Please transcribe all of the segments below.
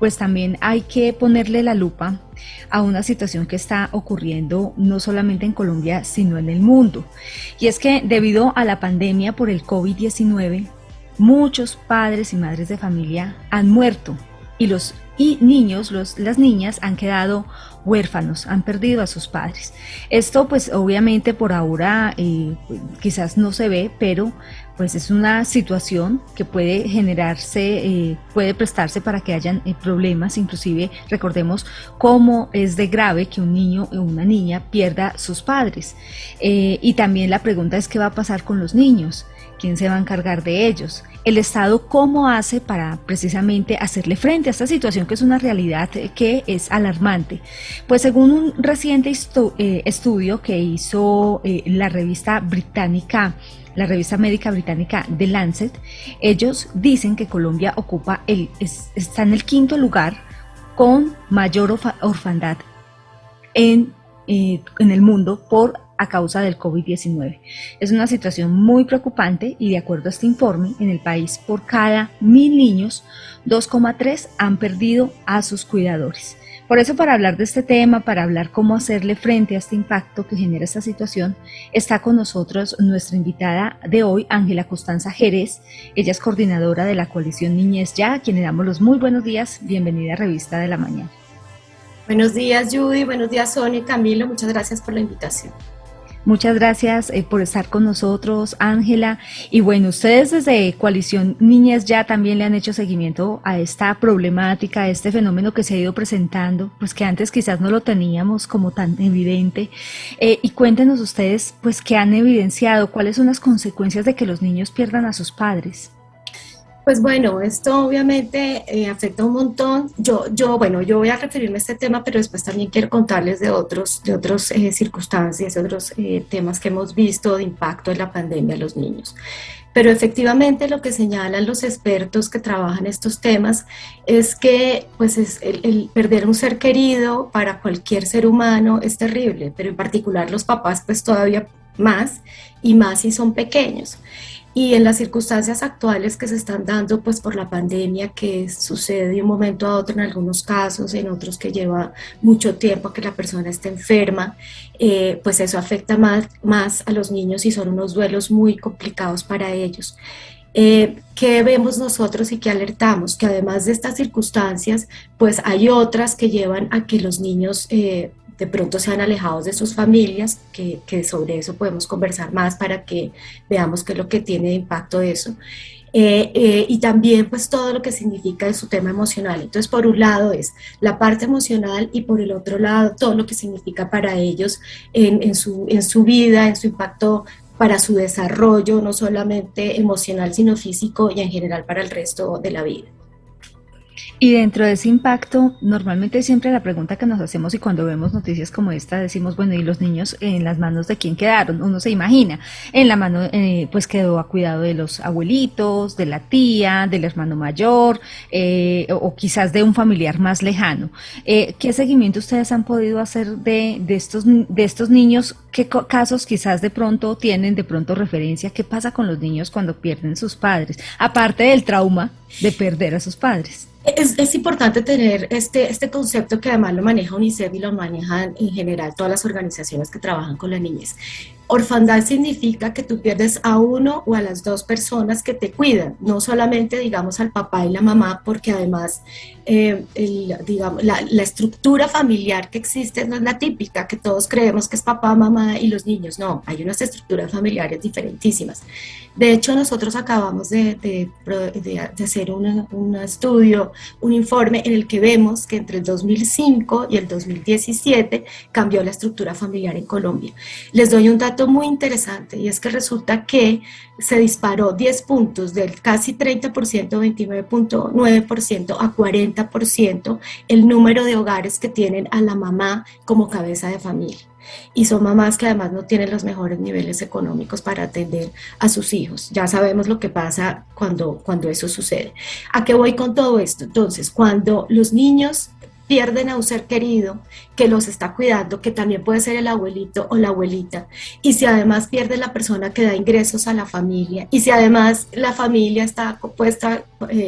pues también hay que ponerle la lupa a una situación que está ocurriendo no solamente en Colombia, sino en el mundo. Y es que debido a la pandemia por el COVID-19, muchos padres y madres de familia han muerto y los niños, las niñas han quedado huérfanos, han perdido a sus padres. Esto pues obviamente por ahora quizás no se ve, pero pues es una situación que puede generarse, puede prestarse para que hayan problemas, inclusive recordemos cómo es de grave que un niño o una niña pierda sus padres. Y también la pregunta es qué va a pasar con los niños, quién se va a encargar de ellos. El Estado cómo hace para precisamente hacerle frente a esta situación que es una realidad que es alarmante. Pues según un reciente estudio que hizo la revista médica británica The Lancet, ellos dicen que Colombia está en el quinto lugar con mayor orfandad en el mundo a causa del COVID-19. Es una situación muy preocupante y de acuerdo a este informe, en el país por cada 1.000 niños, 2,3 han perdido a sus cuidadores. Por eso, para hablar de este tema, para hablar cómo hacerle frente a este impacto que genera esta situación, está con nosotros nuestra invitada de hoy, Ángela Costanza Jerez. Ella es coordinadora de la coalición Niñez Ya, a quien le damos los muy buenos días. Bienvenida a Revista de la Mañana. Buenos días, Judy. Buenos días, Sonia y Camilo. Muchas gracias por la invitación. Muchas gracias por estar con nosotros, Ángela. Y bueno, ustedes desde Coalición Niñez Ya también le han hecho seguimiento a esta problemática, a este fenómeno que se ha ido presentando, pues que antes quizás no lo teníamos como tan evidente. Y cuéntenos ustedes, pues, qué han evidenciado, cuáles son las consecuencias de que los niños pierdan a sus padres. Pues bueno, esto obviamente afecta un montón. Yo voy a referirme a este tema, pero después también quiero contarles de otros circunstancias, de otros temas que hemos visto de impacto de la pandemia a los niños. Pero efectivamente lo que señalan los expertos que trabajan estos temas es que pues el perder un ser querido para cualquier ser humano es terrible, pero en particular los papás pues todavía más y más si son pequeños. Y en las circunstancias actuales que se están dando pues por la pandemia que sucede de un momento a otro en algunos casos, en otros que lleva mucho tiempo que la persona esté enferma, pues eso afecta más a los niños y son unos duelos muy complicados para ellos. ¿Qué vemos nosotros y qué alertamos? Que además de estas circunstancias, pues hay otras que llevan a que los niños de pronto sean alejados de sus familias, que sobre eso podemos conversar más para que veamos qué es lo que tiene de impacto eso. Y también pues todo lo que significa de su tema emocional. Entonces por un lado es la parte emocional y por el otro lado todo lo que significa para ellos en su vida, en su impacto para su desarrollo, no solamente emocional sino físico y en general para el resto de la vida. Y dentro de ese impacto, normalmente siempre la pregunta que nos hacemos y cuando vemos noticias como esta decimos, bueno, ¿y los niños en las manos de quién quedaron? Uno se imagina, en la mano pues quedó a cuidado de los abuelitos, de la tía, del hermano mayor o quizás de un familiar más lejano. ¿Qué seguimiento ustedes han podido hacer de estos niños? ¿Qué casos quizás de pronto tienen de pronto referencia? ¿Qué pasa con los niños cuando pierden sus padres? Aparte del trauma de perder a sus padres. Es importante tener este concepto que además lo maneja UNICEF y lo manejan en general todas las organizaciones que trabajan con la niñez. Orfandad significa que tú pierdes a uno o a las dos personas que te cuidan, no solamente digamos al papá y la mamá, porque además la estructura familiar que existe no es la típica, que todos creemos que es papá, mamá y los niños, no, hay unas estructuras familiares diferentísimas. De hecho, nosotros acabamos de hacer un estudio, un informe en el que vemos que entre el 2005 y el 2017 cambió la estructura familiar en Colombia. Les doy un dato muy interesante y es que resulta que se disparó 10 puntos del casi 30%, 29.9% a 40% el número de hogares que tienen a la mamá como cabeza de familia. Y son mamás que además no tienen los mejores niveles económicos para atender a sus hijos. Ya sabemos lo que pasa cuando eso sucede. ¿A qué voy con todo esto? Entonces, cuando los niños pierden a un ser querido que los está cuidando, que también puede ser el abuelito o la abuelita, y si además pierde la persona que da ingresos a la familia, y si además la familia está compuesta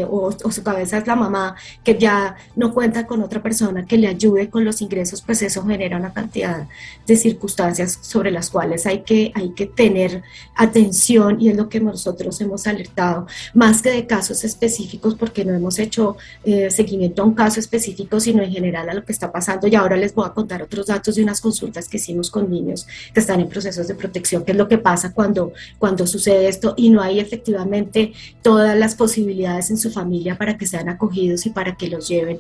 o su cabeza es la mamá, que ya no cuenta con otra persona que le ayude con los ingresos, pues eso genera una cantidad de circunstancias sobre las cuales hay que tener atención, y es lo que nosotros hemos alertado, más que de casos específicos, porque no hemos hecho seguimiento a un caso específico, sino en general a lo que está pasando. Y ahora les voy a contar otros datos de unas consultas que hicimos con niños que están en procesos de protección, qué es lo que pasa cuando sucede esto y no hay efectivamente todas las posibilidades en su familia para que sean acogidos y para que los lleven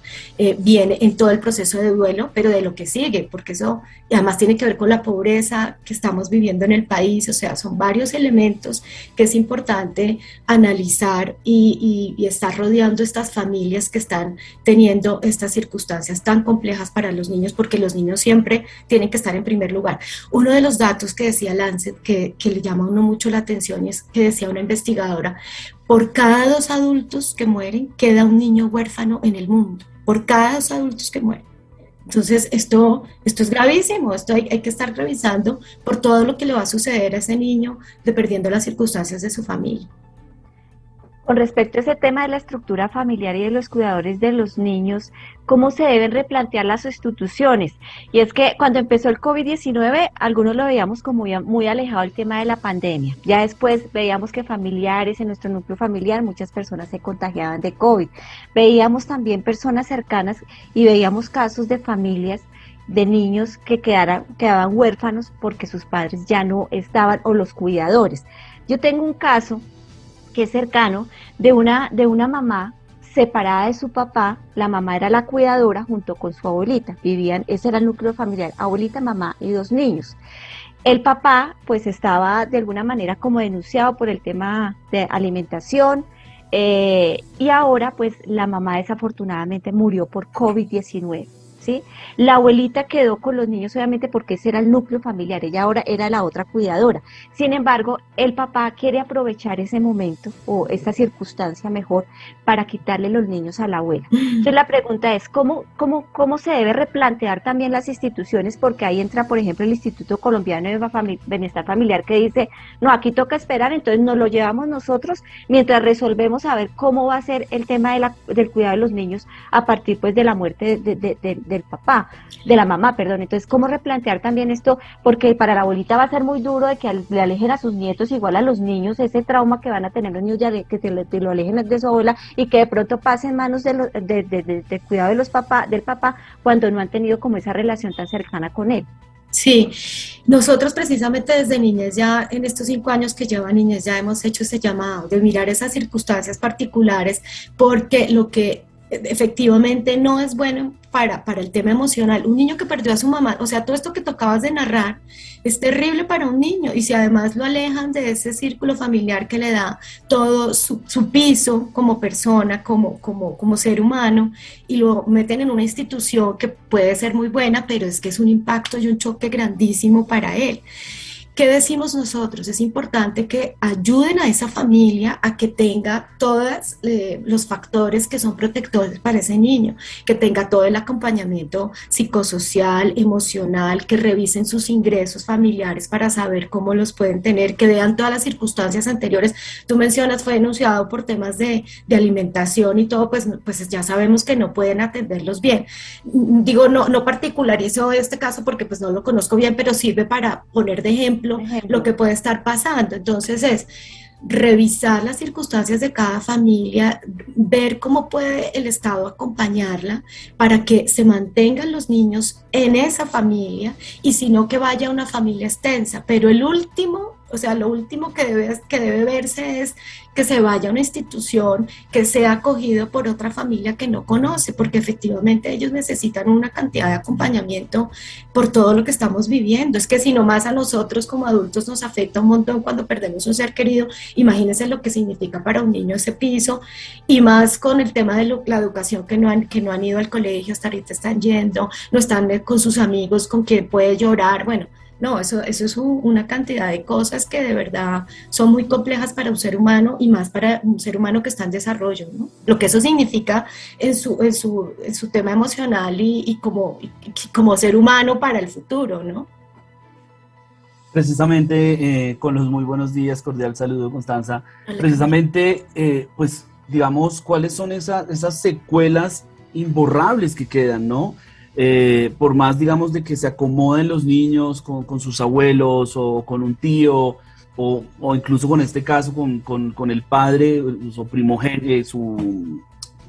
bien en todo el proceso de duelo, pero de lo que sigue, porque eso además tiene que ver con la pobreza que estamos viviendo en el país. O sea, son varios elementos que es importante analizar y estar rodeando estas familias que están teniendo estas circunstancias tan complejas para los niños, porque los niños siempre tienen que estar en primer lugar. Uno de los datos que decía Lancet, que le llama a uno mucho la atención, es que decía una investigadora: por cada 2 adultos que mueren, queda un niño huérfano en el mundo, por cada 2 adultos que mueren. Entonces, esto es gravísimo, esto hay que estar revisando por todo lo que le va a suceder a ese niño dependiendo de las circunstancias de su familia. Con respecto a ese tema de la estructura familiar y de los cuidadores de los niños, ¿cómo se deben replantear las instituciones? Y es que cuando empezó el COVID-19, algunos lo veíamos como muy alejado del tema de la pandemia. Ya después veíamos que familiares, en nuestro núcleo familiar, muchas personas se contagiaban de COVID. Veíamos también personas cercanas y veíamos casos de familias de niños que quedaban huérfanos porque sus padres ya no estaban, o los cuidadores. Yo tengo un caso que es cercano, de una mamá separada de su papá. La mamá era la cuidadora junto con su abuelita, ese era el núcleo familiar, abuelita, mamá y 2 niños. El papá pues estaba de alguna manera como denunciado por el tema de alimentación, y ahora pues la mamá desafortunadamente murió por COVID-19. ¿Sí? La abuelita quedó con los niños obviamente porque ese era el núcleo familiar, ella ahora era la otra cuidadora. Sin embargo, el papá quiere aprovechar ese momento o esta circunstancia mejor para quitarle los niños a la abuela. Entonces la pregunta es, ¿cómo se debe replantear también las instituciones? Porque ahí entra, por ejemplo, el Instituto Colombiano de Bienestar Familiar, que dice, no, aquí toca esperar, entonces nos lo llevamos nosotros mientras resolvemos a ver cómo va a ser el tema del cuidado de los niños a partir pues de la muerte de la mamá, perdón. Entonces, ¿cómo replantear también esto? Porque para la abuelita va a ser muy duro de que le alejen a sus nietos, igual a los niños, ese trauma que van a tener los niños ya de que te lo alejen de su abuela y que de pronto pase en manos del cuidado de del papá cuando no han tenido como esa relación tan cercana con él. Sí, nosotros precisamente desde Niñez, ya en estos 5 años que lleva Niñez, ya hemos hecho ese llamado de mirar esas circunstancias particulares, porque lo que efectivamente no es bueno para el tema emocional. Un niño que perdió a su mamá, o sea, todo esto que tocabas de narrar, es terrible para un niño, y si además lo alejan de ese círculo familiar que le da todo su piso como persona, como ser humano, y lo meten en una institución que puede ser muy buena, pero es que es un impacto y un choque grandísimo para él. ¿Qué decimos nosotros? Es importante que ayuden a esa familia a que tenga todos los factores que son protectores para ese niño, que tenga todo el acompañamiento psicosocial, emocional, que revisen sus ingresos familiares para saber cómo los pueden tener, que vean todas las circunstancias anteriores. Tú mencionas, fue denunciado por temas de alimentación y todo, pues ya sabemos que no pueden atenderlos bien. Digo, no particularizo este caso porque pues no lo conozco bien, pero sirve para poner de ejemplo lo que puede estar pasando. Entonces es revisar las circunstancias de cada familia, ver cómo puede el Estado acompañarla para que se mantengan los niños en esa familia, y si no, que vaya a una familia extensa. Pero el último, o sea, lo último que debe verse es que se vaya a una institución, que sea acogido por otra familia que no conoce, porque efectivamente ellos necesitan una cantidad de acompañamiento por todo lo que estamos viviendo. Es que si no más a nosotros como adultos nos afecta un montón cuando perdemos un ser querido, imagínense lo que significa para un niño ese piso, y más con el tema de la educación, que no han ido al colegio, hasta ahorita están yendo, no están con sus amigos, con quien puede llorar. Bueno, No, eso es una cantidad de cosas que de verdad son muy complejas para un ser humano y más para un ser humano que está en desarrollo, ¿no? Lo que eso significa en su tema emocional y como ser humano para el futuro, ¿no? Precisamente con los muy buenos días, cordial saludo, Constanza. Hola, Camila. Precisamente, pues, digamos, ¿cuáles son esas secuelas imborrables que quedan, ¿no? Por más, digamos, de que se acomoden los niños con sus abuelos o con un tío, o incluso con este caso, con el padre, su primogénito,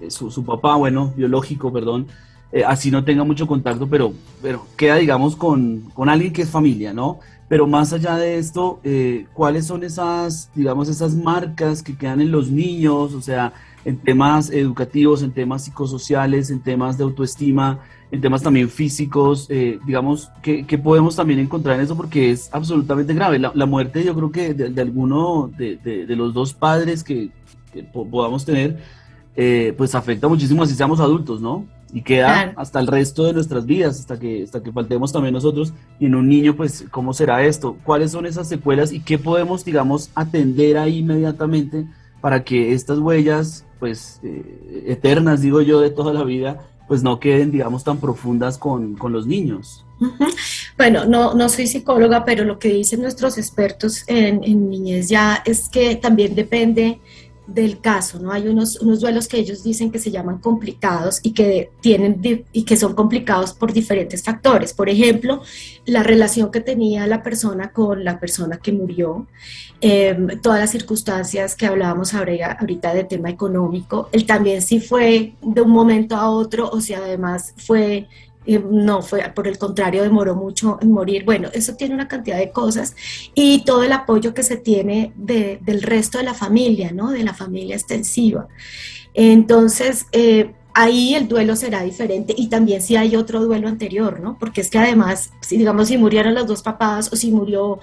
su papá, bueno, biológico, perdón, así no tenga mucho contacto, pero queda, digamos, con alguien que es familia, ¿no? Pero más allá de esto, ¿cuáles son esas, digamos, esas marcas que quedan en los niños? O sea, en temas educativos, en temas psicosociales, en temas de autoestima, en temas también físicos, digamos, que podemos también encontrar en eso porque es absolutamente grave. La muerte, yo creo que de alguno de los dos padres que podamos tener, pues afecta muchísimo así seamos adultos, ¿no? Y queda Claro. hasta el resto de nuestras vidas, hasta que faltemos también nosotros. Y en un niño, pues, ¿cómo será esto? ¿Cuáles son esas secuelas y qué podemos, digamos, atender ahí inmediatamente para que estas huellas, pues, eternas, digo yo, de toda la vida, pues no queden, digamos, tan profundas con los niños? Ujú. Bueno, no soy psicóloga, pero lo que dicen nuestros expertos en niñez ya es que también depende del caso, ¿no? Hay unos duelos que ellos dicen que se llaman complicados y que y que son complicados por diferentes factores. Por ejemplo, la relación que tenía la persona con la persona que murió, todas las circunstancias que hablábamos ahorita de tema económico, él también sí fue de un momento a otro, o sea, además fue no, fue por el contrario, demoró mucho en morir. Bueno, eso tiene una cantidad de cosas y todo el apoyo que se tiene del resto de la familia, ¿no? De la familia extensiva. Entonces, ahí el duelo será diferente y también si hay otro duelo anterior, ¿no? Porque es que además, si digamos, si murieron los dos papás o si murió,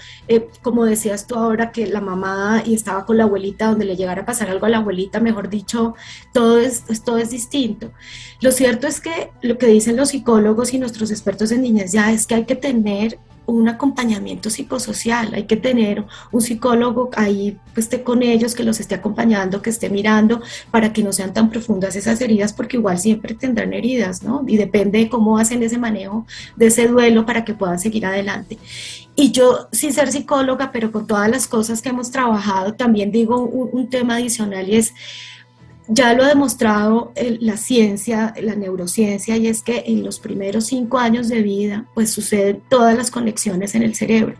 como decías tú ahora, que la mamá y estaba con la abuelita, donde le llegara a pasar algo a la abuelita, mejor dicho, todo es distinto. Lo cierto es que lo que dicen los psicólogos y nuestros expertos en niñez ya es que hay que tener un acompañamiento psicosocial, hay que tener un psicólogo ahí que esté con ellos, que los esté acompañando, que esté mirando para que no sean tan profundas esas heridas, porque igual siempre tendrán heridas, ¿no? Y depende de cómo hacen ese manejo de ese duelo para que puedan seguir adelante. Y yo, sin ser psicóloga, pero con todas las cosas que hemos trabajado, también digo un tema adicional y es ya lo ha demostrado la ciencia, la neurociencia, y es que en los primeros 5 años de vida, pues suceden todas las conexiones en el cerebro.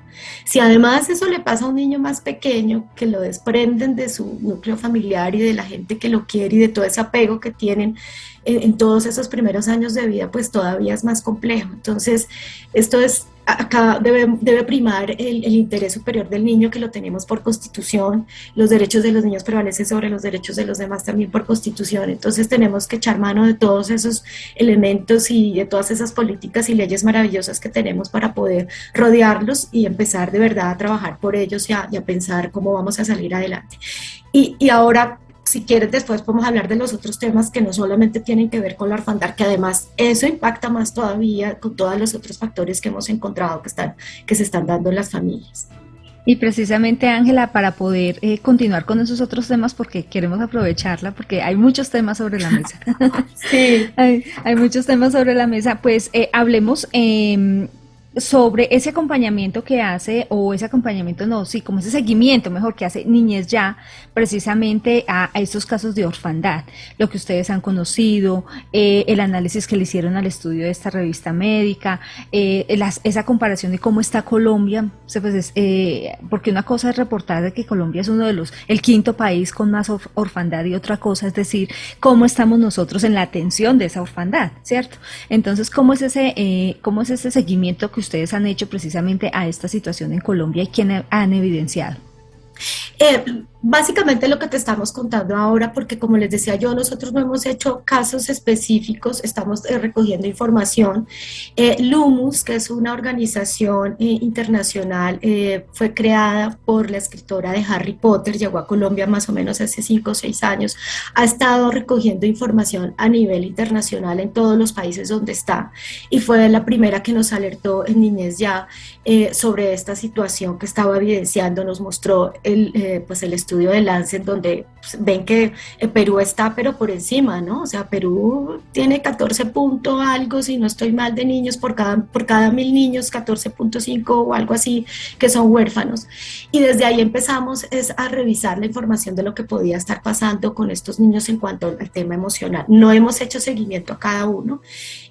Si además eso le pasa a un niño más pequeño, que lo desprenden de su núcleo familiar y de la gente que lo quiere y de todo ese apego que tienen en todos esos primeros años de vida, pues todavía es más complejo. Entonces, esto es acá debe primar el interés superior del niño, que lo tenemos por constitución. Los derechos de los niños prevalecen sobre los derechos de los demás también por constitución. Entonces tenemos que echar mano de todos esos elementos y de todas esas políticas y leyes maravillosas que tenemos para poder rodearlos y empezar de verdad a trabajar por ellos y a pensar cómo vamos a salir adelante. Y ahora, si quieres, después podemos hablar de los otros temas que no solamente tienen que ver con la orfandad, que además eso impacta más todavía con todos los otros factores que hemos encontrado que se están dando en las familias. Y precisamente, Ángela, para poder continuar con esos otros temas, porque queremos aprovecharla, porque hay muchos temas sobre la mesa. Sí. Hay muchos temas sobre la mesa, pues hablemos sobre ese acompañamiento que hace, o ese acompañamiento no, sí, como ese seguimiento mejor que hace Niñez Ya, precisamente a estos casos de orfandad, lo que ustedes han conocido, el análisis que le hicieron al estudio de esta revista médica, esa comparación de cómo está Colombia, pues porque una cosa es reportar de que Colombia es el quinto país con más orfandad, y otra cosa es decir, cómo estamos nosotros en la atención de esa orfandad, ¿cierto? Entonces, ¿cómo es ese seguimiento que ustedes han hecho precisamente a esta situación en Colombia y quién han evidenciado? Básicamente lo que te estamos contando ahora, porque como les decía yo, nosotros no hemos hecho casos específicos, estamos recogiendo información. Lumus, que es una organización internacional, fue creada por la escritora de Harry Potter, llegó a Colombia más o menos hace 5 o 6 años, ha estado recogiendo información a nivel internacional en todos los países donde está, y fue la primera que nos alertó en Niñez Ya sobre esta situación que estaba evidenciando. Nos mostró pues el estudio de Lancet, donde pues, ven que Perú está pero por encima, ¿no? O sea, Perú tiene 14 punto algo, si no estoy mal, de niños por cada 1000 niños, 14.5 o algo así, que son huérfanos. Y desde ahí empezamos a revisar la información de lo que podía estar pasando con estos niños en cuanto al tema emocional. No hemos hecho seguimiento a cada uno,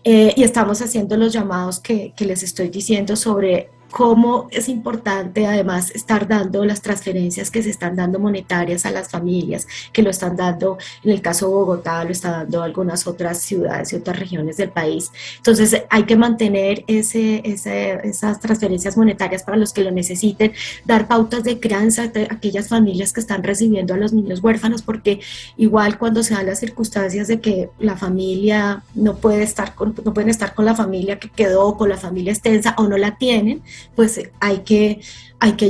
y estamos haciendo los llamados que les estoy diciendo sobre cómo es importante además estar dando las transferencias que se están dando monetarias a las familias, que lo están dando, en el caso de Bogotá, lo está dando algunas otras ciudades y otras regiones del país. Entonces hay que mantener esas transferencias monetarias para los que lo necesiten, dar pautas de crianza a aquellas familias que están recibiendo a los niños huérfanos, porque igual cuando se dan las circunstancias de que la familia no pueden estar con la familia que quedó, con la familia extensa, o no la tienen, pues hay que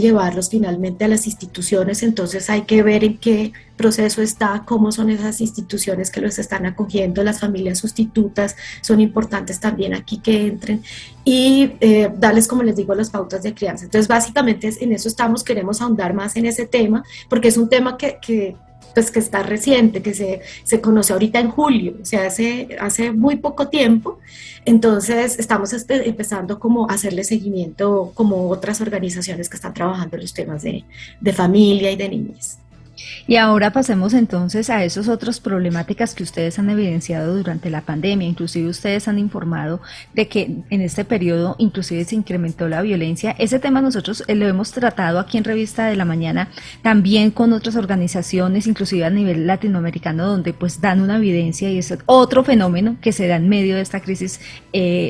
llevarlos finalmente a las instituciones. Entonces hay que ver en qué proceso está, cómo son esas instituciones que los están acogiendo, las familias sustitutas son importantes también aquí que entren, y darles, como les digo, las pautas de crianza. Entonces básicamente en eso estamos, queremos ahondar más en ese tema, porque es un tema que está reciente, que se conoce ahorita en julio, o sea, hace muy poco tiempo. Entonces estamos empezando como a hacerle seguimiento como otras organizaciones que están trabajando en los temas de familia y de niñez. Y ahora pasemos entonces a esos otros problemáticas que ustedes han evidenciado durante la pandemia. Inclusive ustedes han informado de que en este periodo inclusive se incrementó la violencia. Ese tema nosotros lo hemos tratado aquí en Revista de la Mañana, también con otras organizaciones, inclusive a nivel latinoamericano, donde pues dan una evidencia, y es otro fenómeno que se da en medio de esta crisis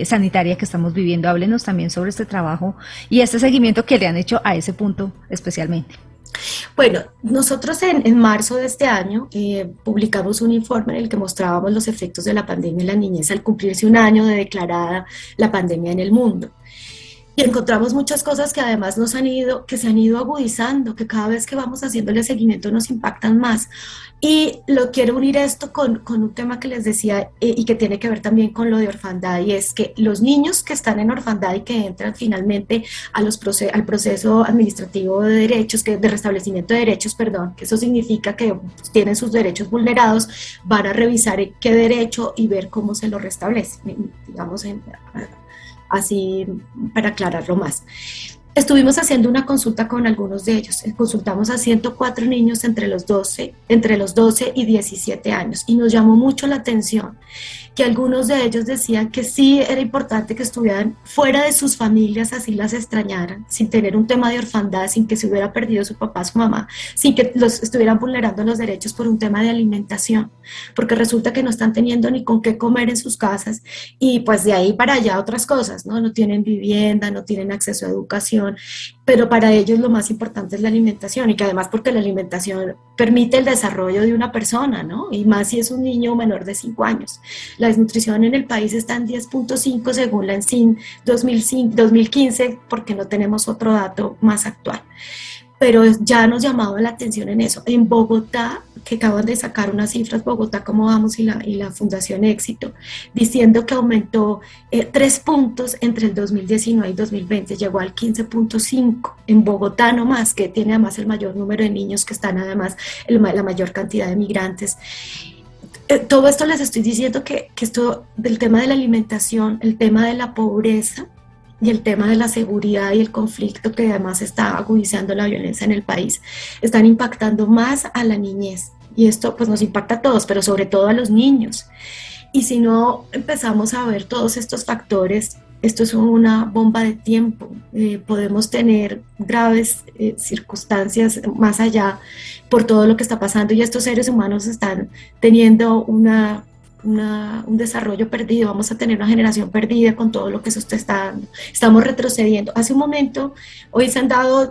sanitaria que estamos viviendo. Háblenos también sobre este trabajo y este seguimiento que le han hecho a ese punto especialmente. Bueno, nosotros en marzo de este año publicamos un informe en el que mostrábamos los efectos de la pandemia en la niñez al cumplirse un año de declarada la pandemia en el mundo. Y encontramos muchas cosas que además que se han ido agudizando, que cada vez que vamos haciéndole seguimiento nos impactan más. Y lo quiero unir esto con un tema que les decía, y que tiene que ver también con lo de orfandad, y es que los niños que están en orfandad y que entran finalmente al proceso administrativo de derechos, de restablecimiento de derechos, perdón, que eso significa que tienen sus derechos vulnerados, van a revisar qué derecho y ver cómo se lo restablece, digamos, así para aclararlo más. Estuvimos haciendo una consulta con algunos de ellos. Consultamos a 104 niños entre los 12 y 17 años, y nos llamó mucho la atención que algunos de ellos decían que sí era importante que estuvieran fuera de sus familias, así las extrañaran, sin tener un tema de orfandad, sin que se hubiera perdido su papá, su mamá, sin que los estuvieran vulnerando los derechos por un tema de alimentación, porque resulta que no están teniendo ni con qué comer en sus casas, y pues de ahí para allá otras cosas, ¿no? No tienen vivienda, no tienen acceso a educación, pero para ellos lo más importante es la alimentación, y que además porque la alimentación permite el desarrollo de una persona, ¿no? Y más si es un niño menor de 5 años. La desnutrición en el país está en 10.5 según la ENSIN 2015, porque no tenemos otro dato más actual. Pero ya nos llamaba la atención en eso. En Bogotá, que acaban de sacar unas cifras, Bogotá Cómo Vamos y la Fundación Éxito, diciendo que aumentó 3 puntos entre el 2019 y 2020, llegó al 15.5 en Bogotá nomás, que tiene además el mayor número de niños, que están además la mayor cantidad de migrantes. Todo esto les estoy diciendo que esto del tema de la alimentación, el tema de la pobreza y el tema de la seguridad y el conflicto que además está agudizando la violencia en el país, están impactando más a la niñez. Y esto pues nos impacta a todos, pero sobre todo a los niños. Y si no empezamos a ver todos estos factores, esto es una bomba de tiempo. Podemos tener graves circunstancias más allá por todo lo que está pasando, y estos seres humanos están teniendo un desarrollo perdido, vamos a tener una generación perdida con todo lo que eso está dando. Estamos retrocediendo. Hace un momento, hoy se han dado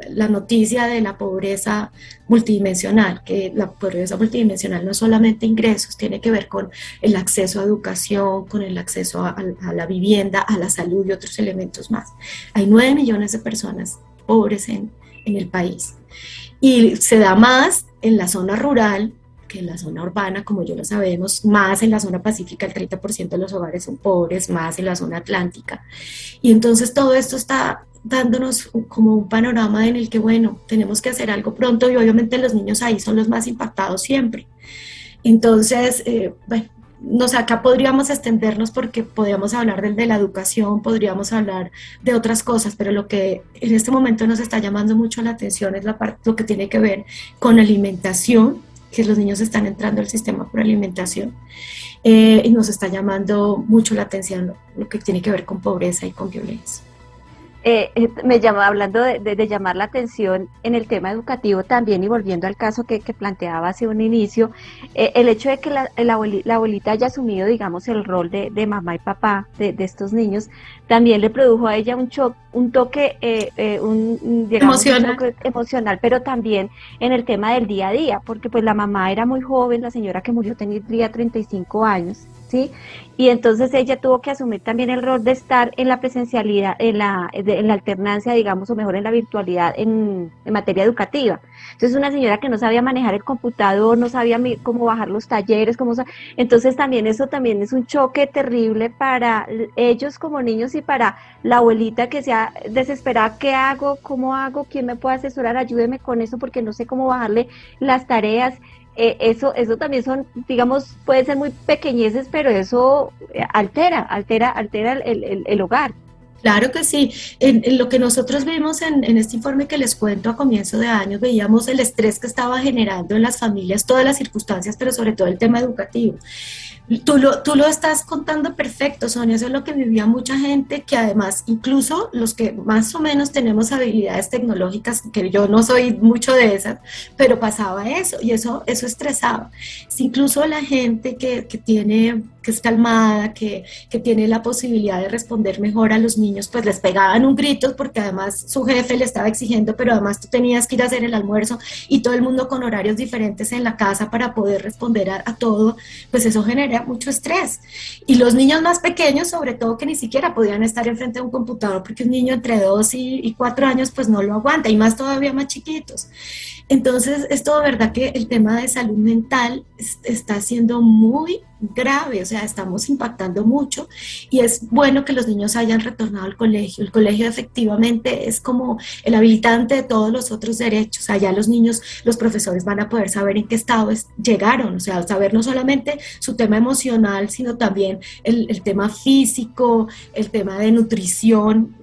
la noticia de la pobreza multidimensional, que la pobreza multidimensional no es solamente ingresos, tiene que ver con el acceso a educación, con el acceso a la vivienda, a la salud y otros elementos más. Hay 9 millones de personas pobres en el país y se da más en la zona rural que en la zona urbana, como ya lo sabemos, más en la zona pacífica, el 30% de los hogares son pobres, más en la zona atlántica. Y entonces todo esto está dándonos como un panorama en el que, bueno, tenemos que hacer algo pronto y obviamente los niños ahí son los más impactados siempre. Entonces, bueno, no sé, acá podríamos extendernos porque podríamos hablar de la educación, podríamos hablar de otras cosas, pero lo que en este momento nos está llamando mucho la atención es la parte, lo que tiene que ver con alimentación, que los niños están entrando al sistema por alimentación, y nos está llamando mucho la atención lo que tiene que ver con pobreza y con violencia. Me llama, hablando de llamar la atención en el tema educativo también, y volviendo al caso que planteaba hace un inicio, el hecho de que la abuelita haya asumido, digamos, el rol de mamá y papá de estos niños, también le produjo a ella un toque, digamos, emocional. Un toque emocional, pero también en el tema del día a día, porque pues la mamá era muy joven, la señora que murió tenía 35 años, ¿sí? Y entonces ella tuvo que asumir también el rol de estar en la presencialidad, en la alternancia, digamos, o mejor en la virtualidad en materia educativa. Entonces una señora que no sabía manejar el computador, no sabía cómo bajar los talleres, entonces también eso también es un choque terrible para ellos como niños y para la abuelita que sea desesperada. ¿Qué hago? ¿Cómo hago? ¿Quién me puede asesorar? Ayúdeme con eso porque no sé cómo bajarle las tareas. Eso también son, digamos, puede ser muy pequeñeces, pero eso altera el hogar. Claro que sí. En lo que nosotros vimos en este informe que les cuento a comienzo de año, veíamos el estrés que estaba generando en las familias, todas las circunstancias, pero sobre todo el tema educativo. Tú lo estás contando perfecto, Sonia, eso es lo que vivía mucha gente, que además, incluso los que más o menos tenemos habilidades tecnológicas, que yo no soy mucho de esas, pero pasaba eso, y eso estresaba. Incluso la gente que es calmada, que tiene la posibilidad de responder mejor a los niños, pues les pegaban un grito, porque además su jefe le estaba exigiendo, pero además tú tenías que ir a hacer el almuerzo, y todo el mundo con horarios diferentes en la casa para poder responder a todo, pues eso genera mucho estrés. Y los niños más pequeños, sobre todo, que ni siquiera podían estar enfrente de un computador, porque un niño entre 2 y 4 años pues no lo aguanta, y más todavía más chiquitos. Entonces, esto de verdad que el tema de salud mental está siendo muy grave, o sea, estamos impactando mucho, y es bueno que los niños hayan retornado al colegio. El colegio efectivamente es como el habilitante de todos los otros derechos. Allá los niños, los profesores van a poder saber en qué estado llegaron, o sea, saber no solamente su tema emocional, sino también el tema físico, el tema de nutrición.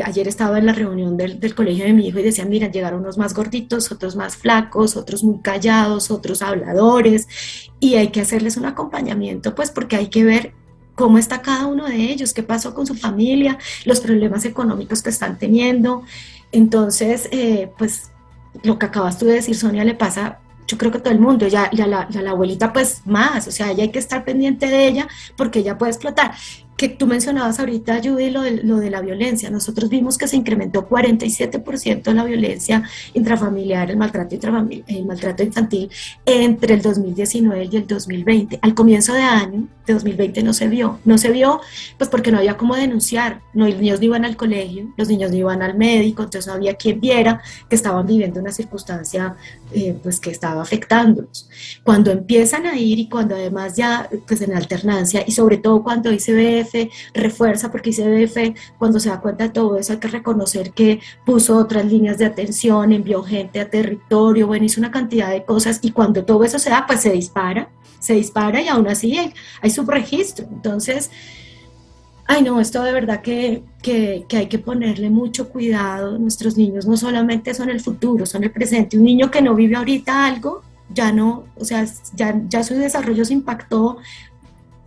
Ayer estaba en la reunión del colegio de mi hijo y decían, mira, llegaron unos más gorditos, otros más flacos, otros muy callados, otros habladores, y hay que hacerles un acompañamiento, pues porque hay que ver cómo está cada uno de ellos, qué pasó con su familia, los problemas económicos que están teniendo. Entonces, pues lo que acabas tú de decir, Sonia, le pasa, yo creo que todo el mundo, ya la abuelita pues más, o sea, ya hay que estar pendiente de ella porque ella puede explotar. Que tú mencionabas ahorita, Judy, lo de la violencia. Nosotros vimos que se incrementó 47% la violencia intrafamiliar, el maltrato infantil entre el 2019 y el 2020. Al comienzo de año, de 2020, no se vio pues porque no había cómo denunciar, los niños no iban al colegio, los niños no iban al médico, entonces no había quien viera que estaban viviendo una circunstancia pues que estaba afectándolos. Cuando empiezan a ir y cuando además ya pues en alternancia, y sobre todo cuando ICBF refuerza, porque ICBF cuando se da cuenta de todo eso hay que reconocer que puso otras líneas de atención, envió gente a territorio, bueno, hizo una cantidad de cosas, y cuando todo eso se da, pues se dispara y aún así hay subregistro. Entonces, ay no, esto de verdad que hay que ponerle mucho cuidado. Nuestros niños no solamente son el futuro, son el presente. Un niño que no vive ahorita algo, ya no, o sea, ya su desarrollo se impactó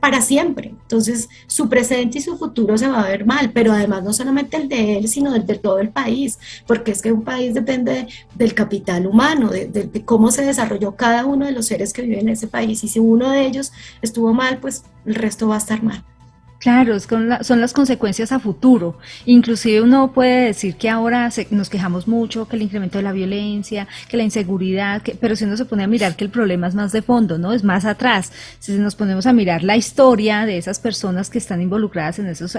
para siempre. Entonces, su presente y su futuro se va a ver mal, pero además no solamente el de él, sino el de todo el país, porque es que un país depende del capital humano, de cómo se desarrolló cada uno de los seres que viven en ese país, y si uno de ellos estuvo mal, pues el resto va a estar mal. Claro, son las consecuencias a futuro. Inclusive uno puede decir que ahora nos quejamos mucho, que el incremento de la violencia, que la inseguridad, pero si uno se pone a mirar que el problema es más de fondo, ¿no? Es más atrás. Si nos ponemos a mirar la historia de esas personas que están involucradas en esos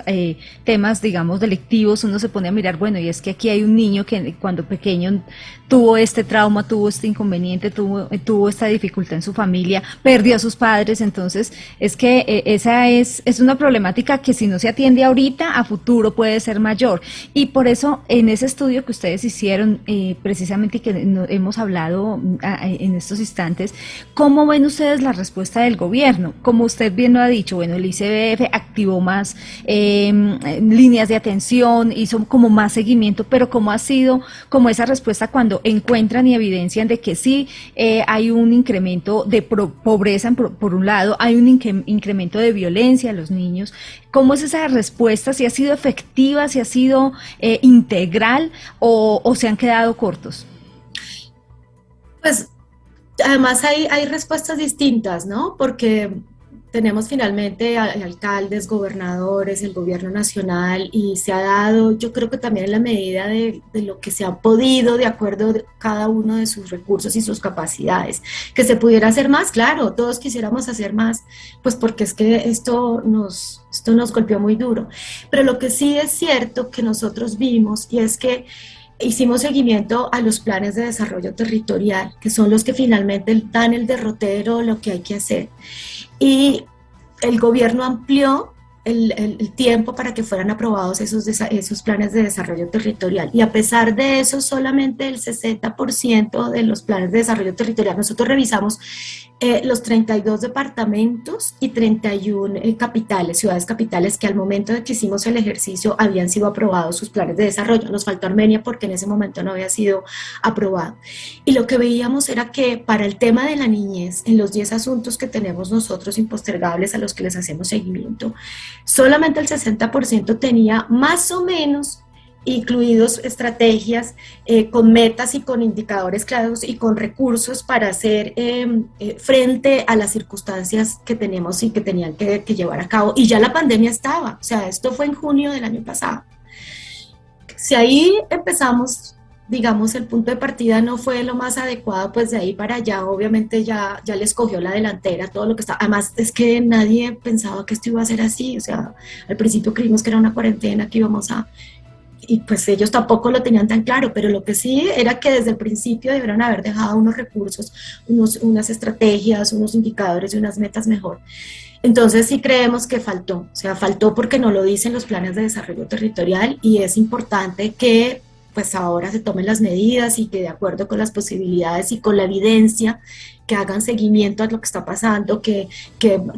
temas, digamos, delictivos, uno se pone a mirar, bueno, y es que aquí hay un niño que cuando pequeño tuvo este trauma, tuvo este inconveniente, tuvo esta dificultad en su familia, perdió a sus padres, entonces es que esa es una problemática que si no se atiende ahorita, a futuro puede ser mayor. Y por eso en ese estudio que ustedes hicieron, precisamente que hemos hablado en estos instantes, ¿cómo ven ustedes la respuesta del gobierno? Como usted bien lo ha dicho, bueno, el ICBF activó más líneas de atención, hizo como más seguimiento, pero ¿cómo ha sido como esa respuesta cuando encuentran y evidencian de que sí hay un incremento de pobreza por un lado, hay un incremento de violencia a los niños? ¿Cómo es esa respuesta? ¿Si ha sido efectiva, si ha sido integral o se han quedado cortos? Pues además hay respuestas distintas, ¿no? Porque tenemos finalmente alcaldes, gobernadores, el gobierno nacional, y se ha dado, yo creo que también en la medida de lo que se ha podido, de acuerdo a cada uno de sus recursos y sus capacidades. Que se pudiera hacer más, claro, todos quisiéramos hacer más, pues porque es que esto nos golpeó muy duro. Pero lo que sí es cierto que nosotros vimos, y es que hicimos seguimiento a los planes de desarrollo territorial, que son los que finalmente dan el derrotero, lo que hay que hacer. Y el gobierno amplió el tiempo para que fueran aprobados esos planes de desarrollo territorial. Y a pesar de eso, solamente el 60% de los planes de desarrollo territorial, nosotros revisamos los 32 departamentos y 31 capitales, ciudades capitales, que al momento de que hicimos el ejercicio habían sido aprobados sus planes de desarrollo. Nos faltó Armenia porque en ese momento no había sido aprobado. Y lo que veíamos era que para el tema de la niñez, en los 10 asuntos que tenemos nosotros impostergables a los que les hacemos seguimiento, solamente el 60% tenía más o menos incluidos estrategias con metas y con indicadores claros y con recursos para hacer frente a las circunstancias que tenemos y que tenían que llevar a cabo. Y ya la pandemia estaba, o sea, esto fue en junio del año pasado. Si ahí empezamos, digamos, el punto de partida no fue lo más adecuado, pues de ahí para allá obviamente ya les cogió la delantera todo lo que estaba. Además es que nadie pensaba que esto iba a ser así, o sea, al principio creímos que era una cuarentena que íbamos a... Y pues ellos tampoco lo tenían tan claro, pero lo que sí era que desde el principio deberían haber dejado unos recursos, unas estrategias, unos indicadores y unas metas mejor. Entonces sí creemos que faltó, o sea, faltó porque no lo dicen los planes de desarrollo territorial, y es importante que pues ahora se tomen las medidas y que de acuerdo con las posibilidades y con la evidencia, que hagan seguimiento a lo que está pasando, que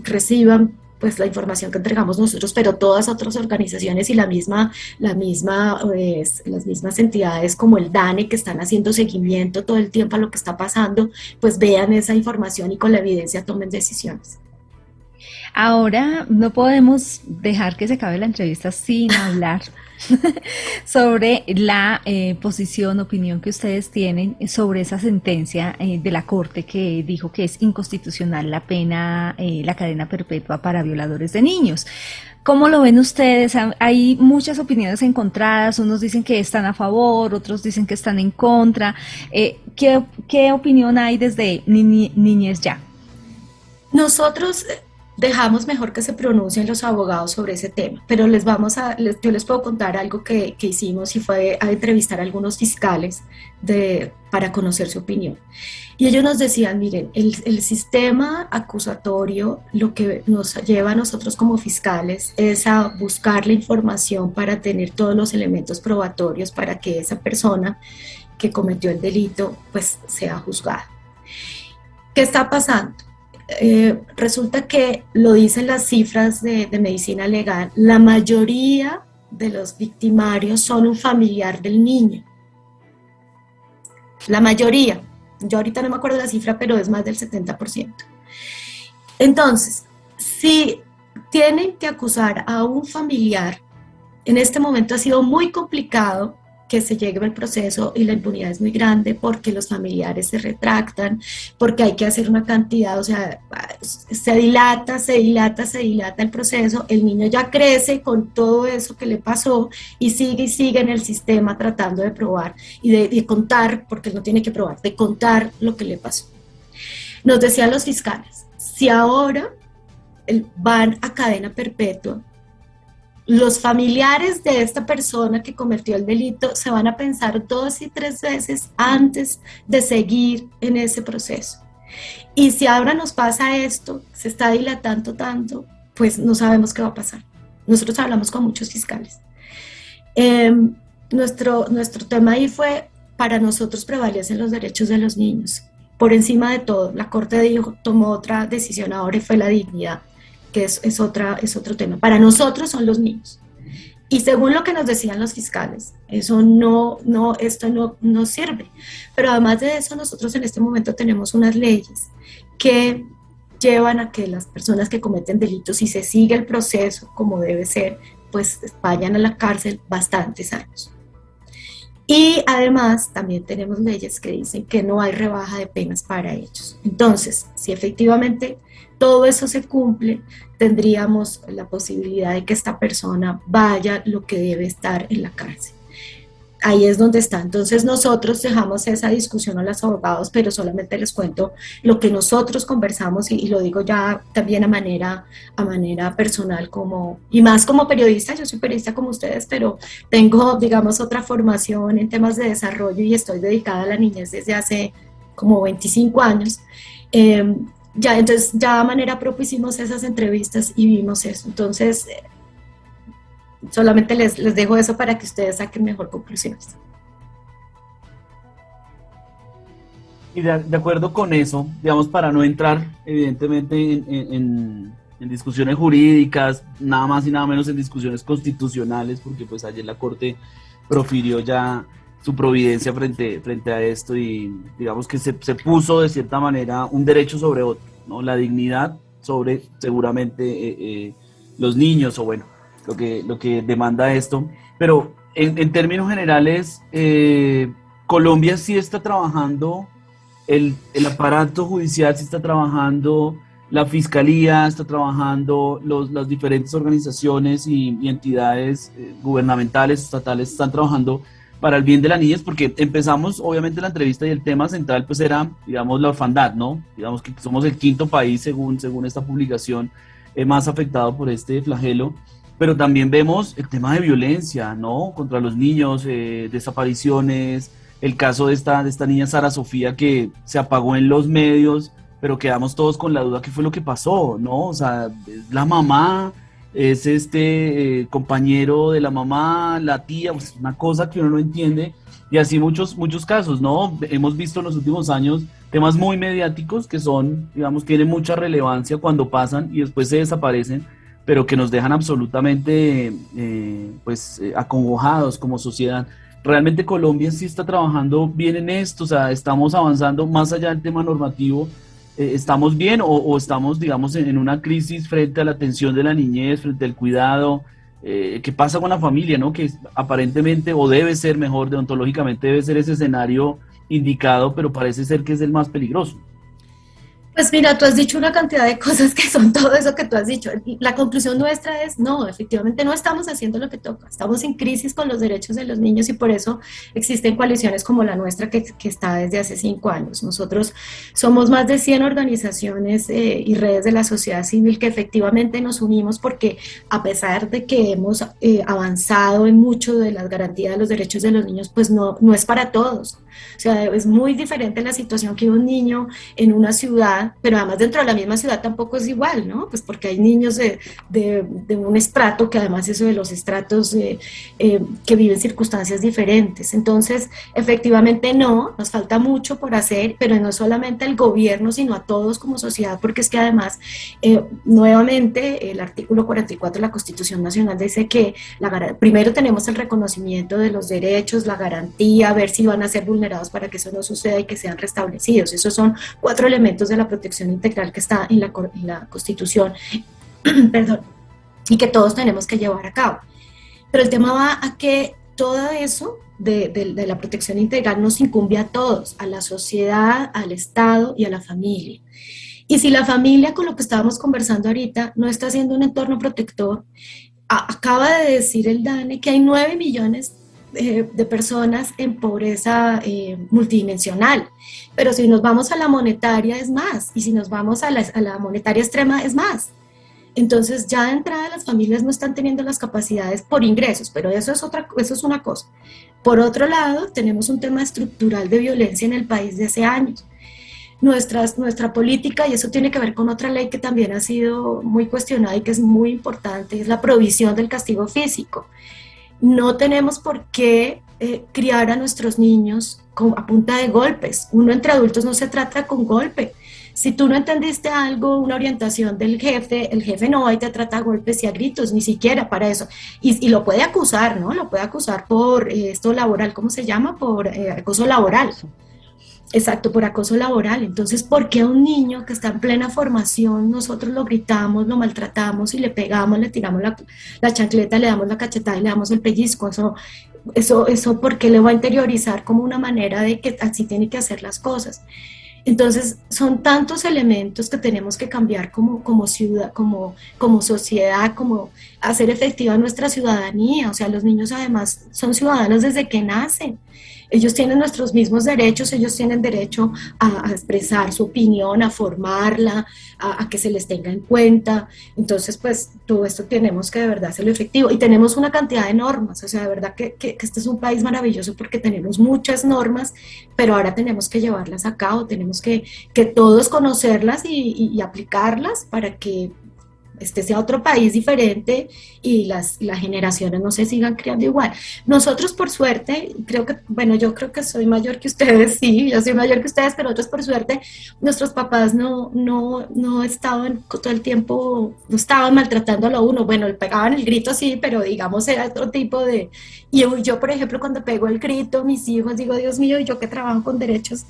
reciban pues la información que entregamos nosotros, pero todas otras organizaciones y las mismas entidades como el DANE, que están haciendo seguimiento todo el tiempo a lo que está pasando, pues vean esa información y con la evidencia tomen decisiones. Ahora no podemos dejar que se acabe la entrevista sin hablar sobre la posición, opinión que ustedes tienen sobre esa sentencia de la Corte que dijo que es inconstitucional la pena, la cadena perpetua para violadores de niños. ¿Cómo lo ven ustedes? Hay muchas opiniones encontradas, unos dicen que están a favor, otros dicen que están en contra. ¿Qué opinión hay desde Niñez Ya? Nosotros dejamos mejor que se pronuncien los abogados sobre ese tema, pero yo les puedo contar algo que hicimos, y fue a entrevistar a algunos fiscales para conocer su opinión. Y ellos nos decían, miren, el sistema acusatorio lo que nos lleva a nosotros como fiscales es a buscar la información para tener todos los elementos probatorios para que esa persona que cometió el delito pues sea juzgada. ¿Qué está pasando? Resulta que, lo dicen las cifras de medicina legal, la mayoría de los victimarios son un familiar del niño. La mayoría. Yo ahorita no me acuerdo de la cifra, pero es más del 70%. Entonces, si tienen que acusar a un familiar. En este momento ha sido muy complicado que se llegue al proceso y la impunidad es muy grande porque los familiares se retractan, porque hay que hacer una cantidad, o sea, se dilata el proceso, el niño ya crece con todo eso que le pasó y sigue en el sistema tratando de probar y de contar, porque él no tiene que probar, de contar lo que le pasó. Nos decían los fiscales, si ahora van a cadena perpetua, los familiares de esta persona que cometió el delito se van a pensar 2 y 3 veces antes de seguir en ese proceso. Y si ahora nos pasa esto, se está dilatando tanto, pues no sabemos qué va a pasar. Nosotros hablamos con muchos fiscales. Nuestro tema ahí fue, para nosotros prevalecen los derechos de los niños. Por encima de todo, la Corte tomó otra decisión ahora y fue la dignidad, que es otro tema. Para nosotros son los niños. Y según lo que nos decían los fiscales, esto no sirve. Pero además de eso, nosotros en este momento tenemos unas leyes que llevan a que las personas que cometen delitos, si se sigue el proceso como debe ser, pues vayan a la cárcel bastantes años. Y además también tenemos leyes que dicen que no hay rebaja de penas para ellos. Entonces, si efectivamente todo eso se cumple, tendríamos la posibilidad de que esta persona vaya lo que debe estar en la cárcel. Ahí es donde está. Entonces nosotros dejamos esa discusión a los abogados, pero solamente les cuento lo que nosotros conversamos y lo digo ya también a manera personal y más como periodista. Yo soy periodista como ustedes, pero tengo, digamos, otra formación en temas de desarrollo y estoy dedicada a la niñez desde hace como 25 años. Entonces ya a manera propia hicimos esas entrevistas y vimos eso. Entonces solamente les dejo eso para que ustedes saquen mejor conclusiones. Y de acuerdo con eso, digamos, para no entrar evidentemente en discusiones jurídicas, nada más y nada menos en discusiones constitucionales, porque pues ayer la Corte profirió ya su providencia frente a esto y digamos que se puso de cierta manera un derecho sobre otro, ¿no? La dignidad sobre seguramente los niños o bueno, lo que demanda esto. Pero en términos generales, Colombia sí está trabajando, el aparato judicial sí está trabajando, la fiscalía está trabajando, las diferentes organizaciones y entidades gubernamentales, estatales están trabajando para el bien de la niñez, porque empezamos obviamente la entrevista y el tema central pues era, digamos, la orfandad, ¿no? Digamos que somos el 5º país según esta publicación más afectado por este flagelo, pero también vemos el tema de violencia, ¿no? Contra los niños, desapariciones, el caso de esta niña Sara Sofía que se apagó en los medios, pero quedamos todos con la duda qué fue lo que pasó, ¿no? O sea, la mamá, es compañero de la mamá, la tía, pues una cosa que uno no entiende, y así muchos casos, ¿no? Hemos visto en los últimos años temas muy mediáticos que son, digamos, tienen mucha relevancia cuando pasan y después se desaparecen, pero que nos dejan absolutamente acongojados como sociedad. Realmente Colombia sí está trabajando bien en esto, o sea, estamos avanzando más allá del tema normativo. ¿Estamos bien o estamos, digamos, en una crisis frente a la atención de la niñez, frente al cuidado? ¿Qué pasa con la familia, no? Que aparentemente, o debe ser mejor, deontológicamente debe ser ese escenario indicado, pero parece ser que es el más peligroso. Pues mira, tú has dicho una cantidad de cosas que son todo eso que tú has dicho. La conclusión nuestra es, no, efectivamente no estamos haciendo lo que toca. Estamos en crisis con los derechos de los niños y por eso existen coaliciones como la nuestra que está desde hace 5 años. Nosotros somos más de 100 organizaciones y redes de la sociedad civil que efectivamente nos unimos porque a pesar de que hemos avanzado en mucho de las garantías de los derechos de los niños, pues no es para todos. O sea, es muy diferente la situación que un niño en una ciudad, pero además dentro de la misma ciudad tampoco es igual, ¿no? Pues porque hay niños de un estrato, que además eso de los estratos que viven circunstancias diferentes. Entonces, efectivamente nos falta mucho por hacer, pero no solamente al gobierno, sino a todos como sociedad, porque es que además, nuevamente, el artículo 44 de la Constitución Nacional dice que primero tenemos el reconocimiento de los derechos, la garantía, ver si van a ser vulnerados para que eso no suceda y que sean restablecidos. Esos son 4 elementos de la protección integral que está en la Constitución. Perdón. y que todos tenemos que llevar a cabo. Pero el tema va a que todo eso de la protección integral nos incumbe a todos, a la sociedad, al Estado y a la familia. Y si la familia, con lo que estábamos conversando ahorita, no está haciendo un entorno protector, acaba de decir el DANE que hay 9 millones de personas en pobreza multidimensional, pero si nos vamos a la monetaria es más, y si nos vamos a la monetaria extrema es más. Entonces ya de entrada las familias no están teniendo las capacidades por ingresos, pero eso es una cosa. Por otro lado, tenemos un tema estructural de violencia en el país de hace años. Nuestra política, y eso tiene que ver con otra ley que también ha sido muy cuestionada y que es muy importante, es la provisión del castigo físico. No tenemos por qué criar a nuestros niños a punta de golpes. Uno entre adultos no se trata con golpe. Si tú no entendiste algo, una orientación del jefe, el jefe no va y te trata a golpes y a gritos, ni siquiera para eso. Y lo puede acusar, ¿no? Lo puede acusar por esto laboral, ¿cómo se llama? Por acoso laboral. Exacto, por acoso laboral. Entonces, ¿por qué a un niño que está en plena formación nosotros lo gritamos, lo maltratamos y le pegamos, le tiramos la chancleta, le damos la cachetada y le damos el pellizco? Eso, ¿por qué le va a interiorizar como una manera de que así tiene que hacer las cosas? Entonces, son tantos elementos que tenemos que cambiar como ciudad, como sociedad, como hacer efectiva nuestra ciudadanía. O sea, los niños además son ciudadanos desde que nacen. Ellos tienen nuestros mismos derechos, ellos tienen derecho a expresar su opinión, a formarla, a que se les tenga en cuenta. Entonces, pues, todo esto tenemos que de verdad hacerlo efectivo. Y tenemos una cantidad de normas, o sea, de verdad que este es un país maravilloso porque tenemos muchas normas, pero ahora tenemos que llevarlas a cabo, tenemos que todos conocerlas y aplicarlas para que este sea otro país diferente y las generaciones no se sigan criando igual. Nosotros, por suerte, yo creo que soy mayor que ustedes, sí, yo soy mayor que ustedes, pero otros, por suerte, nuestros papás no estaban todo el tiempo, no estaban maltratándolo a uno. Bueno, le pegaban el grito, sí, pero digamos era otro tipo de... Y yo, por ejemplo, cuando pego el grito, mis hijos, digo, Dios mío, y yo que trabajo con derechos,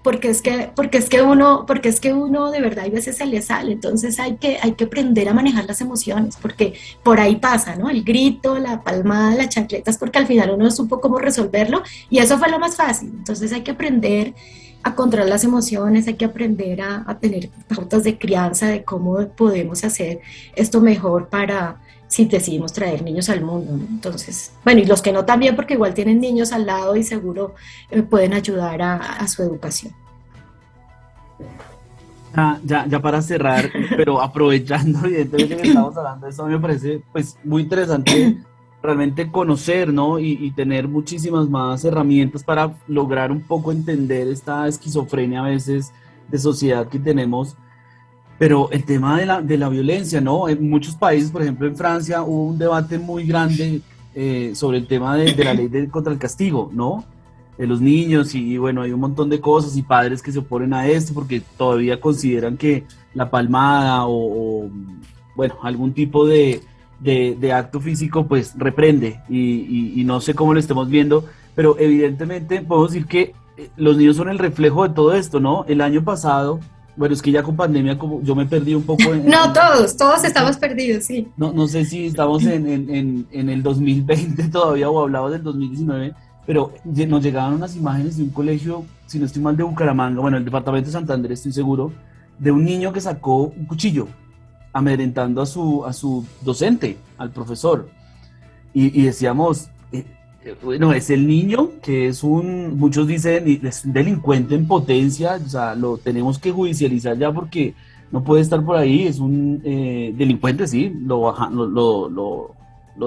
porque es que uno de verdad a veces se le sale. Entonces hay que aprender a manejar las emociones, porque por ahí pasa, ¿no? El grito, la palmada, las chancletas, porque al final uno supo cómo resolverlo y eso fue lo más fácil. Entonces hay que aprender a controlar las emociones, hay que aprender a tener pautas de crianza de cómo podemos hacer esto mejor para si decidimos traer niños al mundo, ¿no? Entonces, bueno, y los que no también, porque igual tienen niños al lado y seguro pueden ayudar a su educación. Ya para cerrar, pero aprovechando evidentemente que estamos hablando de esto, a mí me parece pues muy interesante realmente conocer, ¿no? Y tener muchísimas más herramientas para lograr un poco entender esta esquizofrenia a veces de sociedad que tenemos. Pero el tema de la violencia, ¿no? En muchos países, por ejemplo en Francia, hubo un debate muy grande sobre el tema de la ley contra el castigo, ¿no? De los niños y bueno, hay un montón de cosas y padres que se oponen a esto porque todavía consideran que la palmada o bueno, algún tipo de acto físico pues reprende y no sé cómo lo estemos viendo, pero evidentemente podemos decir que los niños son el reflejo de todo esto, ¿no? El año pasado... Bueno, es que ya con pandemia como yo me perdí un poco. No, todos estamos perdidos, sí. No sé si estamos en el 2020 todavía o hablamos del 2019, pero nos llegaban unas imágenes de un colegio, si no estoy mal, de Bucaramanga, bueno, el departamento de Santander, estoy seguro, de un niño que sacó un cuchillo amedrentando a su docente, al profesor. Y decíamos... bueno, es el niño que muchos dicen, es un delincuente en potencia, o sea, lo tenemos que judicializar ya porque no puede estar por ahí, es un delincuente, sí, lo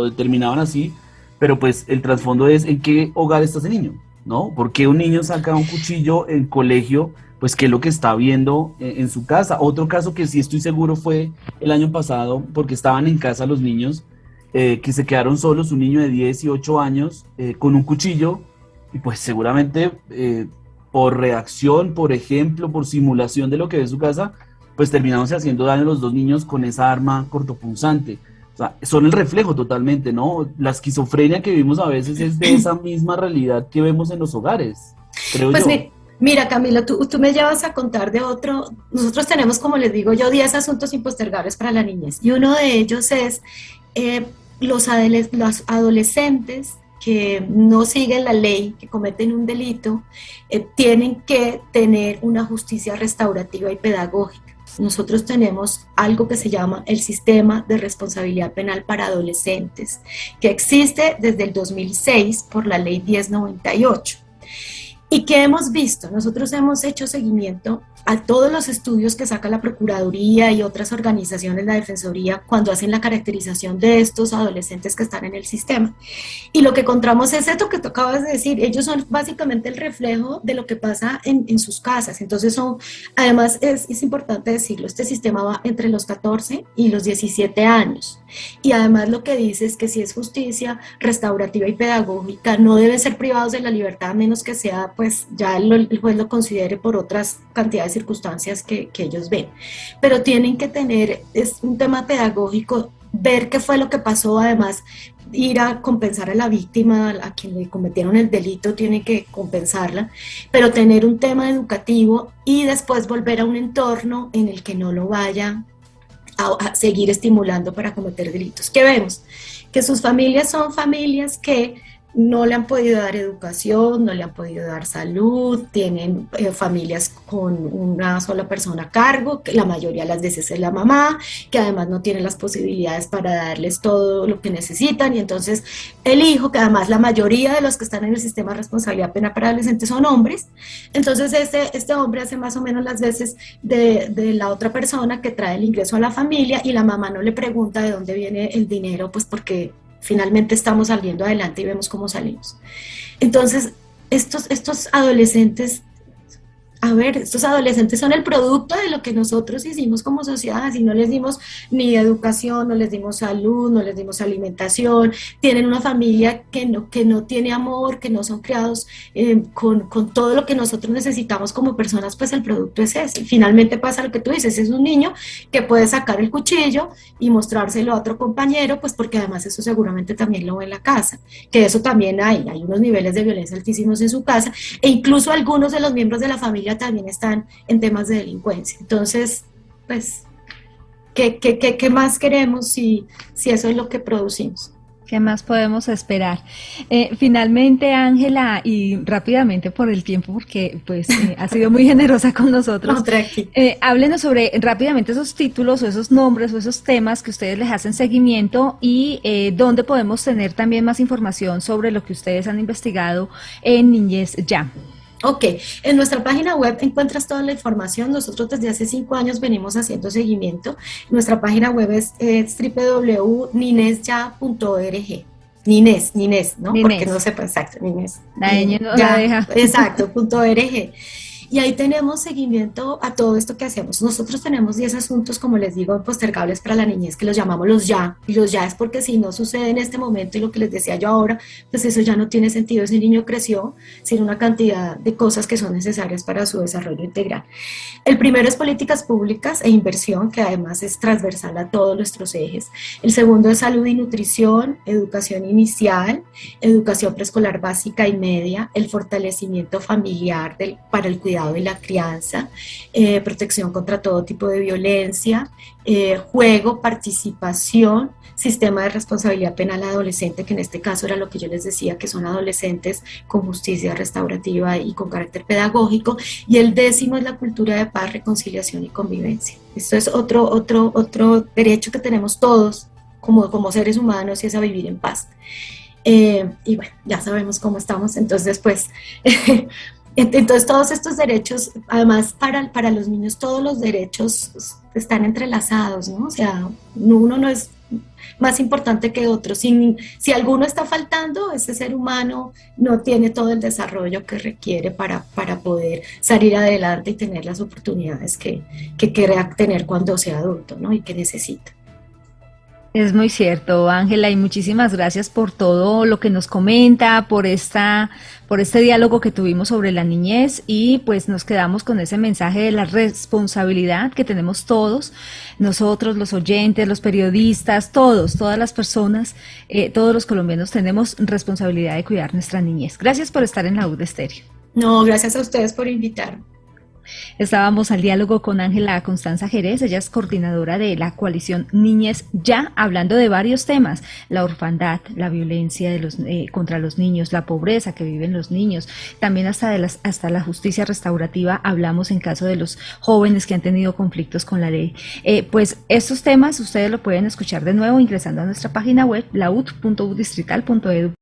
determinaban así, pero pues el trasfondo es en qué hogar está ese niño, ¿no? ¿Por qué un niño saca un cuchillo en colegio? Pues qué es lo que está viendo en su casa. Otro caso que sí estoy seguro fue el año pasado, porque estaban en casa los niños, que se quedaron solos, un niño de 10 y 8 años con un cuchillo y pues seguramente por reacción, por ejemplo, por simulación de lo que ve en su casa, pues terminamos haciendo daño a los dos niños con esa arma cortopunzante. O sea, son el reflejo totalmente, ¿no? La esquizofrenia que vivimos a veces es de esa misma realidad que vemos en los hogares, creo pues yo. Mira, Camilo, tú me llevas a contar de otro. Nosotros tenemos, como les digo yo, 10 asuntos impostergables para la niñez. Y uno de ellos es eh, los adolescentes que no siguen la ley, que cometen un delito, tienen que tener una justicia restaurativa y pedagógica. Nosotros tenemos algo que se llama el Sistema de Responsabilidad Penal para Adolescentes, que existe desde el 2006 por la Ley 1098. ¿Y qué hemos visto? Nosotros hemos hecho seguimiento a todos los estudios que saca la Procuraduría y otras organizaciones, la Defensoría, cuando hacen la caracterización de estos adolescentes que están en el sistema. Y lo que encontramos es esto que tú acabas de decir, ellos son básicamente el reflejo de lo que pasa en sus casas. Entonces además es importante decirlo, este sistema va entre los 14 y los 17 años. Y además lo que dice es que si es justicia restaurativa y pedagógica, no deben ser privados de la libertad a menos que sea, pues ya el juez lo considere por otras cantidades de circunstancias que ellos ven. Pero tienen que tener, es un tema pedagógico, ver qué fue lo que pasó, además ir a compensar a la víctima, a quien le cometieron el delito, tiene que compensarla, pero tener un tema educativo y después volver a un entorno en el que no lo vaya a seguir estimulando para cometer delitos. ¿Qué vemos? Que sus familias son familias que no le han podido dar educación, no le han podido dar salud, tienen familias con una sola persona a cargo, que la mayoría de las veces es la mamá, que además no tiene las posibilidades para darles todo lo que necesitan, y entonces el hijo, que además la mayoría de los que están en el sistema de responsabilidad penal para adolescentes son hombres, entonces este hombre hace más o menos las veces de la otra persona que trae el ingreso a la familia, y la mamá no le pregunta de dónde viene el dinero, pues porque finalmente estamos saliendo adelante y vemos cómo salimos. Entonces, estos adolescentes, estos adolescentes son el producto de lo que nosotros hicimos como sociedad, si no les dimos ni educación, no les dimos salud, no les dimos alimentación, tienen una familia que no tiene amor, que no son criados con todo lo que nosotros necesitamos como personas, pues el producto es ese. Finalmente pasa lo que tú dices, es un niño que puede sacar el cuchillo y mostrárselo a otro compañero, pues porque además eso seguramente también lo ve en la casa, que eso también hay unos niveles de violencia altísimos en su casa, e incluso algunos de los miembros de la familia también están en temas de delincuencia. Entonces, pues, ¿qué más queremos si eso es lo que producimos? ¿Qué más podemos esperar? Finalmente, Ángela, y rápidamente por el tiempo, porque pues ha sido muy generosa con nosotros, háblenos sobre rápidamente esos títulos o esos nombres o esos temas que ustedes les hacen seguimiento y dónde podemos tener también más información sobre lo que ustedes han investigado en Niñez Ya. Ok, en nuestra página web encuentras toda la información. Nosotros desde hace 5 años venimos haciendo seguimiento. Nuestra página web es www.ninezya.org. Ninez, ¿no? Ninez. Porque no sepa exacto, Ninez. La ñ no la deja. Exacto, .org. Y ahí tenemos seguimiento a todo esto que hacemos. Nosotros tenemos 10 asuntos, como les digo, postergables para la niñez, que los llamamos los ya. Y los ya es porque si no sucede en este momento, y lo que les decía yo ahora, pues eso ya no tiene sentido. Ese niño creció sin una cantidad de cosas que son necesarias para su desarrollo integral. El primero es políticas públicas e inversión, que además es transversal a todos nuestros ejes. El segundo es salud y nutrición, educación inicial, educación preescolar básica y media, el fortalecimiento familiar para el cuidado y la crianza, protección contra todo tipo de violencia, juego, participación, sistema de responsabilidad penal adolescente, que en este caso era lo que yo les decía, que son adolescentes con justicia restaurativa y con carácter pedagógico, y el 10º es la cultura de paz, reconciliación y convivencia. Esto es otro derecho que tenemos todos como seres humanos, y es a vivir en paz. Y bueno, ya sabemos cómo estamos, entonces pues... Entonces todos estos derechos, además para los niños todos los derechos están entrelazados, ¿no? O sea, uno no es más importante que otro. Si alguno está faltando, ese ser humano no tiene todo el desarrollo que requiere para poder salir adelante y tener las oportunidades que quiera tener cuando sea adulto, ¿no? Y que necesita. Es muy cierto, Ángela, y muchísimas gracias por todo lo que nos comenta, por este diálogo que tuvimos sobre la niñez, y pues nos quedamos con ese mensaje de la responsabilidad que tenemos todos, nosotros, los oyentes, los periodistas, todas las personas, todos los colombianos tenemos responsabilidad de cuidar nuestra niñez. Gracias por estar en la UD Estéreo. No, gracias a ustedes por invitarme. Estábamos al diálogo con Ángela Constanza Jerez, ella es coordinadora de la coalición Niñez Ya, hablando de varios temas: la orfandad, la violencia contra los niños, la pobreza que viven los niños, también hasta la justicia restaurativa. Hablamos en caso de los jóvenes que han tenido conflictos con la ley. Pues estos temas ustedes lo pueden escuchar de nuevo ingresando a nuestra página web laud.udistrital.edu.